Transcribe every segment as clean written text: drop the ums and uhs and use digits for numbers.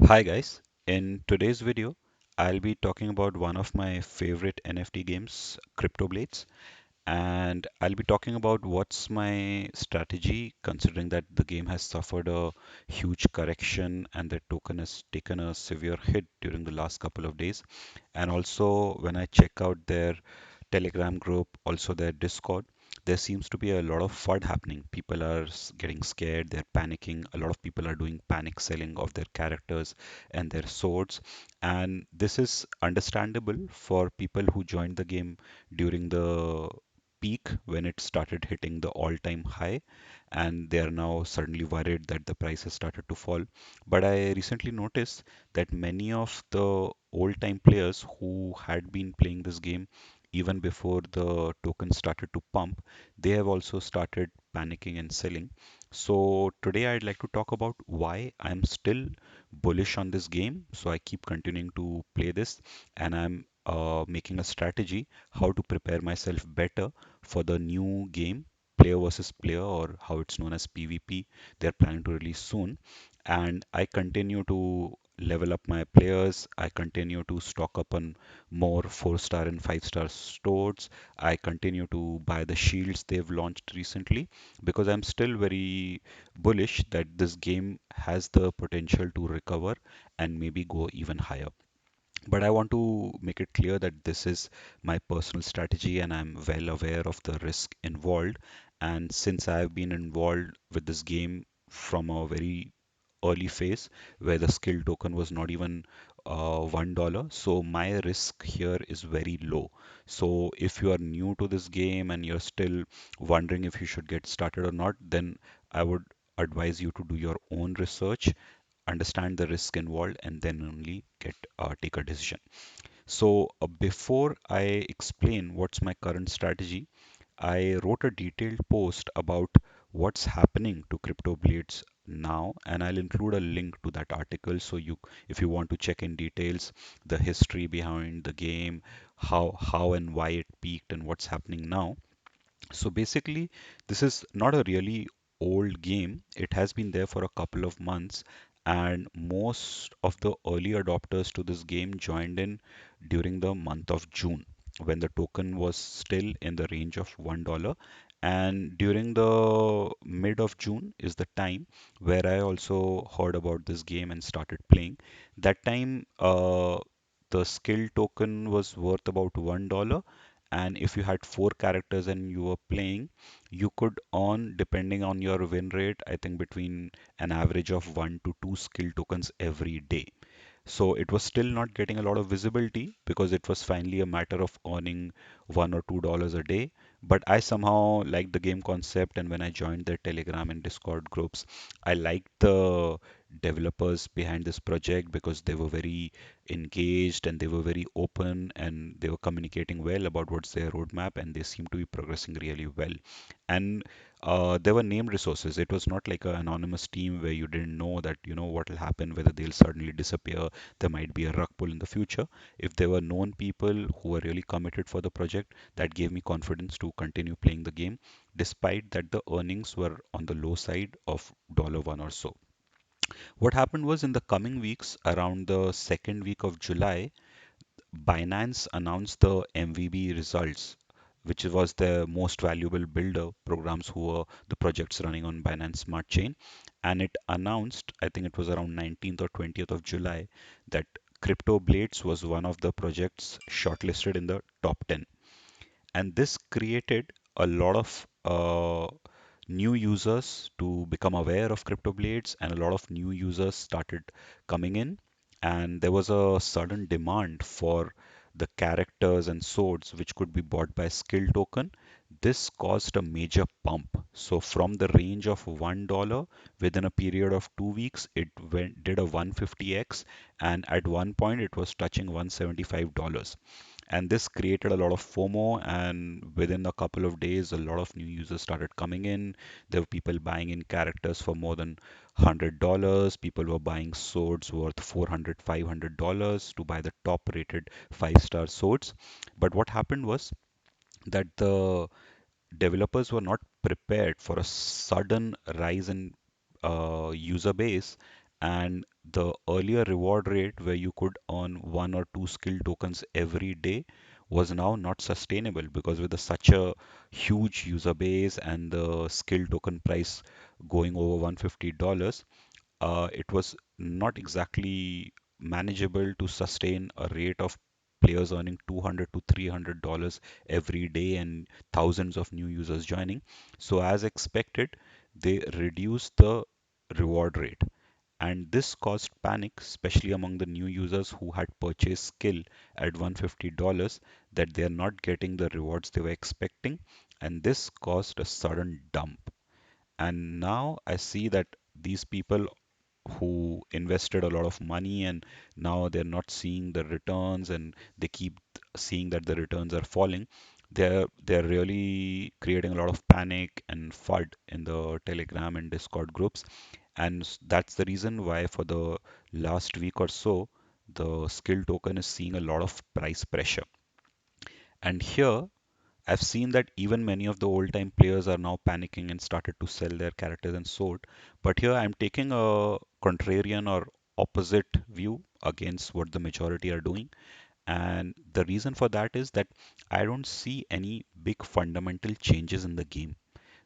Hi guys, in today's video, I'll be talking about one of my favorite NFT games, CryptoBlades, and I'll be talking about what's my strategy considering that the game has suffered a huge correction and the token has taken a severe hit during the last couple of days. And also, when I check out their Telegram group, also their Discord, there seems to be a lot of FUD happening. People are getting scared, they're panicking. A lot of people are doing panic selling of their characters and their swords. And this is understandable for people who joined the game during the peak when it started hitting the all-time high, and they are now suddenly worried that the price has started to fall. But I recently noticed that many of the old-time players who had been playing this game even before the token started to pump, they have also started panicking and selling. So today I'd like to talk about why I'm still bullish on this game. So I keep continuing to play this, and I'm making a strategy how to prepare myself better for the new game, player versus player, or how it's known as PvP. They're planning to release soon, and I continue to level up my players. I continue to stock up on more 4-star and 5-star stores. I continue to buy the shields they've launched recently because I'm still very bullish that this game has the potential to recover and maybe go even higher. But I want to make it clear that this is my personal strategy and I'm well aware of the risk involved. And since I've been involved with this game from a very early phase where the skill token was not even $1, so my risk here is very low. So if you are new to this game and you're still wondering if you should get started or not, then I would advise you to do your own research, understand the risk involved, and then only get take a decision. So before I explain what's my current strategy, I wrote a detailed post about what's happening to Crypto Blades now, and I'll include a link to that article. So if you want to check in details, the history behind the game, how and why it peaked, and what's happening now. So basically, this is not a really old game. It has been there for a couple of months, and most of the early adopters to this game joined in during the month of June when the token was still in the range of $1. And during the mid of June is the time where I also heard about this game and started playing. That time, the skill token was worth about $1, and if you had four characters and you were playing, you could earn, depending on your win rate, I think between an average of 1 to 2 skill tokens every day. So it was still not getting a lot of visibility because it was finally a matter of earning $1 or $2 a day. But I somehow liked the game concept, and when I joined their Telegram and Discord groups, I liked the developers behind this project because they were very engaged and they were very open and they were communicating well about what's their roadmap, and they seem to be progressing really well. And there were named resources. It was not like an anonymous team where you didn't know that what will happen, whether they'll suddenly disappear. There might be a rug pull in the future. If there were known people who were really committed for the project, that gave me confidence to continue playing the game, despite that the earnings were on the low side of $1 or so. What happened was in the coming weeks, around the second week of July, Binance announced the MVB results, which was the most valuable builder programs who were the projects running on Binance Smart Chain. And it announced, I think it was around 19th or 20th of July, that Crypto Blades was one of the projects shortlisted in the top 10. And this created a lot of new users to become aware of Crypto Blades, and a lot of new users started coming in. And there was a sudden demand for the characters and swords which could be bought by skill token. This caused a major pump. So from the range of $1, within a period of 2 weeks, it did a 150x, and at one point it was touching $175. And this created a lot of FOMO, and within a couple of days, a lot of new users started coming in. There were people buying in characters for more than $100. People were buying swords worth $400, $500 to buy the top rated 5-star swords. But what happened was that the developers were not prepared for a sudden rise in user base, and the earlier reward rate where you could earn one or two skill tokens every day was now not sustainable, because with such a huge user base and the skill token price going over $150, it was not exactly manageable to sustain a rate of players earning $200 to $300 every day and thousands of new users joining. So, as expected, they reduced the reward rate. And this caused panic, especially among the new users who had purchased skill at $150, that they are not getting the rewards they were expecting. And this caused a sudden dump. And now I see that these people who invested a lot of money and now they're not seeing the returns, and they keep seeing that the returns are falling, they're really creating a lot of panic and FUD in the Telegram and Discord groups. And that's the reason why for the last week or so the skill token is seeing a lot of price pressure. And here I've seen that even many of the old time players are now panicking and started to sell their characters and sold. But here I'm taking a contrarian or opposite view against what the majority are doing. And the reason for that is that I don't see any big fundamental changes in the game.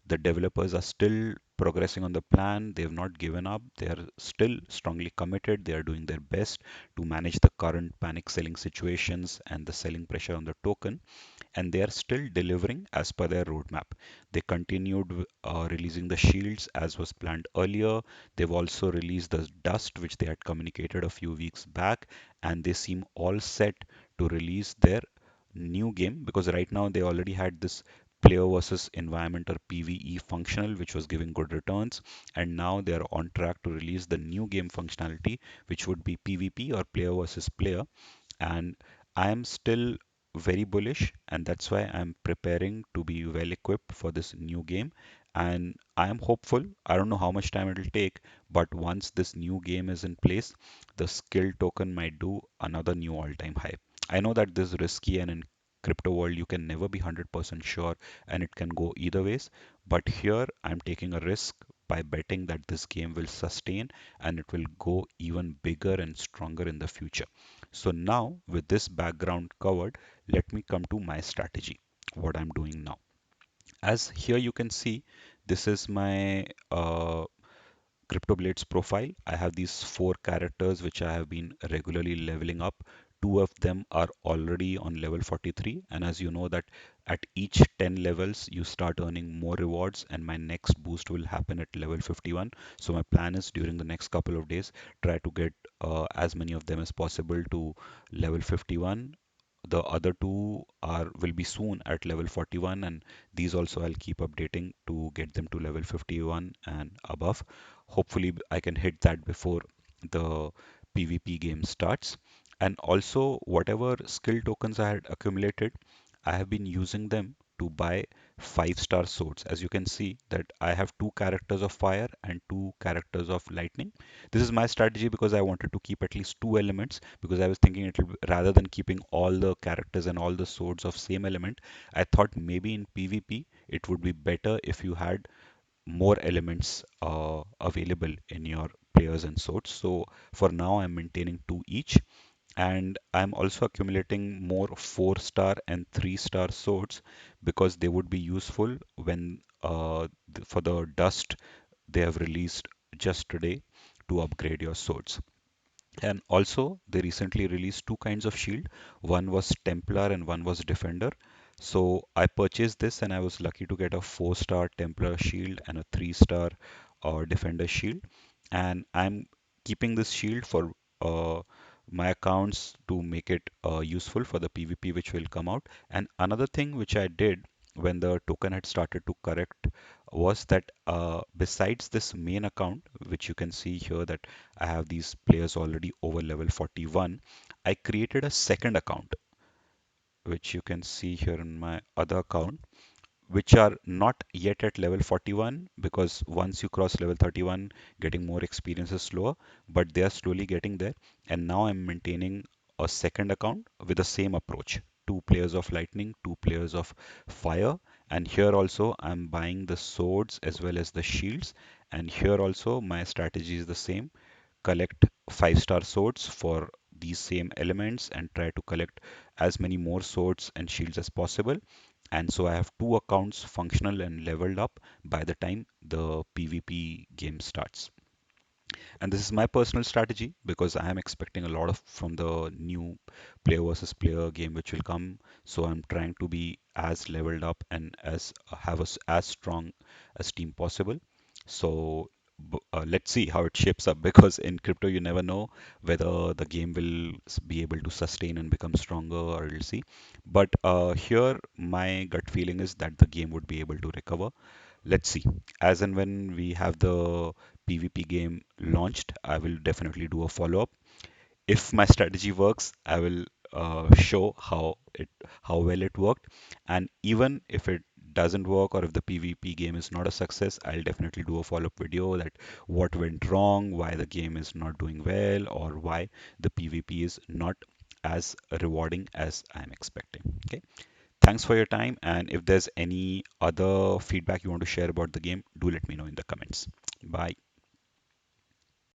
The developers are still progressing on the plan. They have not given up. They are still strongly committed. They are doing their best to manage the current panic selling situations and the selling pressure on the token, and they are still delivering as per their roadmap. They continued releasing the shields as was planned earlier. They've also released the dust, which they had communicated a few weeks back, and they seem all set to release their new game, because right now they already had this player versus environment or PvE functional, which was giving good returns, and now they are on track to release the new game functionality, which would be PvP or player versus player. And I am still very bullish, and that's why I'm preparing to be well equipped for this new game. And I am hopeful. I don't know how much time it'll take, but once this new game is in place, the skill token might do another new all-time high. I know that this is risky, and in crypto world you can never be 100% sure, and it can go either ways. But here I'm taking a risk by betting that this game will sustain and it will go even bigger and stronger in the future. So now, with this background covered, let me come to my strategy, what I'm doing now. As here you can see, this is my CryptoBlades profile. I have these four characters which I have been regularly leveling up. Two of them are already on level 43, and as you know that at each 10 levels you start earning more rewards, and my next boost will happen at level 51. So my plan is during the next couple of days try to get as many of them as possible to level 51. The other two are will be soon at level 41, and these also I'll keep updating to get them to level 51 and above. Hopefully I can hit that before the PvP game starts. And also whatever skill tokens I had accumulated, I have been using them to buy 5-star swords. As you can see that I have two characters of fire and two characters of lightning. This is my strategy because I wanted to keep at least two elements, because I was thinking rather than keeping all the characters and all the swords of same element, I thought maybe in PvP it would be better if you had more elements available in your players and swords. So for now I'm maintaining two each, and I'm also accumulating more 4-star and 3-star swords because they would be useful when for the dust they have released just today to upgrade your swords. And also, they recently released two kinds of shield. One was Templar and one was Defender. So I purchased this and I was lucky to get a 4-star Templar shield and a 3-star Defender shield. And I'm keeping this shield for my accounts to make it useful for the PvP which will come out. And another thing which I did when the token had started to correct was that besides this main account, which you can see here that I have these players already over level 41, I created a second account, which you can see here in my other account, which are not yet at level 41, because once you cross level 31, getting more experience is slower, but they are slowly getting there. And now I'm maintaining a second account with the same approach. Two players of lightning, two players of fire. And here also I'm buying the swords as well as the shields. And here also my strategy is the same, collect 5-star swords for these same elements and try to collect as many more swords and shields as possible. And so I have two accounts functional and leveled up by the time the PvP game starts. And this is my personal strategy because I am expecting a lot of from the new player versus player game which will come. So I'm trying to be as leveled up and as have as strong as team possible. So let's see how it shapes up because in crypto you never know whether the game will be able to sustain and become stronger or you'll see. But here my gut feeling is that the game would be able to recover. Let's see. As and when we have the PvP game launched, I will definitely do a follow-up. If my strategy works, I will show how well it worked. And even if it doesn't work or if the PvP game is not a success, I'll definitely do a follow-up video that what went wrong, why the game is not doing well, or why the PvP is not as rewarding as I'm expecting. Okay. Thanks for your time, and if there's any other feedback you want to share about the game, do let me know in the comments. Bye.